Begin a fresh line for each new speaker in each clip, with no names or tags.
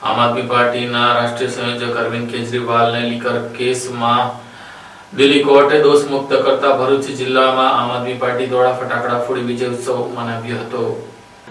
આમ આદમી પાર્ટીના રાષ્ટ્રીય સંયોજક અરવિંદ કેજરીવાલને લીકર કેસમાં દિલ્હી કોર્ટે દોષમુક્ત કરતા ભરૂચ જિલ્લામાં આમ આદમી પાર્ટી દ્વારા ફટાકડા ફોડી વિજય ઉત્સવ મનાવ્યો હતો।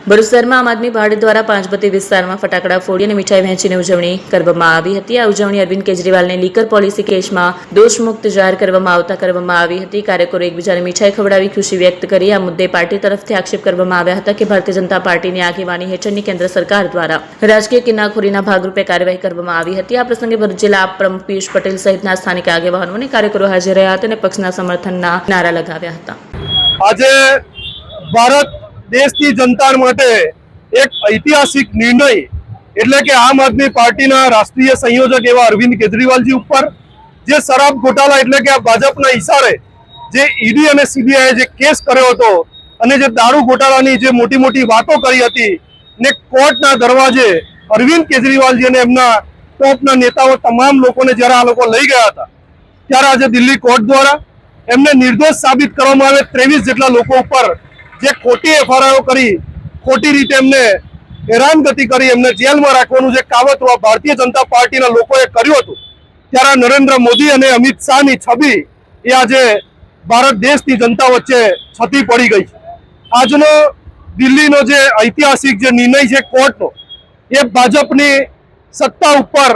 ભરૂચ શહેરમાં આમ આદમી પાર્ટી દ્વારા પાંચબત્તી વિસ્તારમાં ફટાકડા ફોડી અને મીઠાઈ વહેંચીને ઉજવણી કરવામાં આવી હતી। આ ઉજવણી અરવિંદ કેજરીવાલને લીકર પોલિસી કેસમાં દોષમુક્ત જાહેર કરવામાં આવી હતી। કાર્યકરોએ એકબીજાને મીઠાઈ ખવડાવી ખુશી વ્યક્ત કરી। આ મુદ્દે પાર્ટી તરફથી આક્ષેપ કરવામાં આવ્યા હતા કે ભારતીય જનતા પાર્ટીની આગેવાની હેઠળની કેન્દ્ર સરકાર દ્વારા રાજકીય કિન્નાખોરીના ભાગરૂપે કાર્યવાહી કરવામાં આવી હતી। આ પ્રસંગે ભરૂચ જિલ્લા પ્રમુખ પિયુષ પટેલ સહિતના સ્થાનિક આગેવાનો અને કાર્યકરો હાજર રહ્યા હતા અને પક્ષના સમર્થનના નારા લગાવ્યા હતા।
આજે ભારત દેशની जनता માટે એક ઐતિહાસિક નિર્ણય એટલે કે આમ આદમી પાર્ટીના રાષ્ટ્રીય સંયોજક એવા અરવિંદ કેજરીવાલજી ઉપર જે શરાબ ઘોટાળા એટલે કે ભાજપના ઇશારે જે ઈડી અને સીબીઆઈએ જે કેસ કર્યો હતો અને જે દારૂ ઘોટાળાની જે મોટી મોટી વાતો કરી હતી ને કોર્ટના દરવાજે અરવિંદ કેજરીવાલજી અને એમના ટોપના નેતાઓ તમામ લોકોને જ્યારે આ લોકો લઈ ગયા હતા ત્યારે આજે દિલ્હી કોર્ટ દ્વારા એમને નિર્દોષ સાબિત કરવામાં આવે 23 જેટલા લોકો ઉપર જે ખોટી એફઆઈઆર કરી ખોટી રીતે એમને હેરાનગતિ કરી એમને જેલમાં રાખવાનું જે કાવતરું આ ભારતીય જનતા પાર્ટીના લોકોએ કર્યું હતું ત્યારે નરેન્દ્ર મોદી અને અમિત શાહની છબી એ આજે ભારત દેશની જનતા વચ્ચે છતી પડી ગઈ છે। આજનો દિલ્હીનો જે ઐતિહાસિક જે નિર્ણય છે કોર્ટનો એ ભાજપની સત્તા ઉપર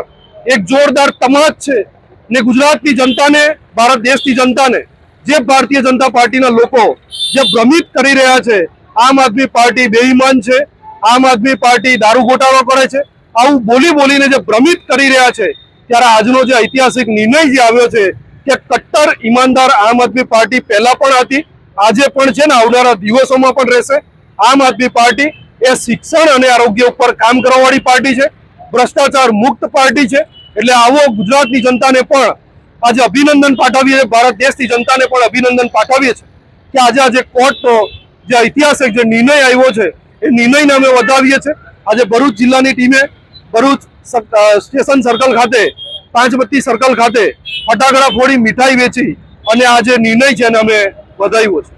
એક જોરદાર તમાચ છે ને ગુજરાતની જનતાને ભારત દેશની જનતાને જે ભારતીય જનતા પાર્ટીના લોકો જે ભ્રમિત કરી રહ્યા છે આમ આદમી પાર્ટી બેઈમાન છે, આમ આદમી પાર્ટી દારૂ ઘોટાળો કરે છે, આવું બોલી બોલીને જે ભ્રમિત કરી રહ્યા છે ત્યારે આજનો જે ઐતિહાસિક નિર્ણય જે આવ્યો છે કે કટ્ટર ઈમાનદાર આમ આદમી પાર્ટી પહેલા પણ હતી, આજે પણ છે ને આવનારા દિવસોમાં પણ રહેશે। આમ આદમી પાર્ટી એ શિક્ષણ અને આરોગ્ય ઉપર કામ કરવાવાળી પાર્ટી છે, ભ્રષ્ટાચાર મુક્ત પાર્ટી છે। એટલે આવો ગુજરાતની જનતાને પણ આજે અભિનંદન પાઠવીએ, ભારત દેશની જનતાને પણ અભિનંદન પાઠવીએ છીએ કે આજે આજે કોર્ટનો જે ઐતિહાસિક જે નિર્ણય આવ્યો છે એ નિર્ણયને અમે વધાવીએ છીએ। આજે ભરૂચ જિલ્લાની ટીમે ભરૂચ સ્ટેશન સર્કલ ખાતે પાંચબત્તી સર્કલ ખાતે ફટાકડા ફોડી મીઠાઈ વેચી અને આ જે નિર્ણય છે એને અમે વધાવ્યો છે।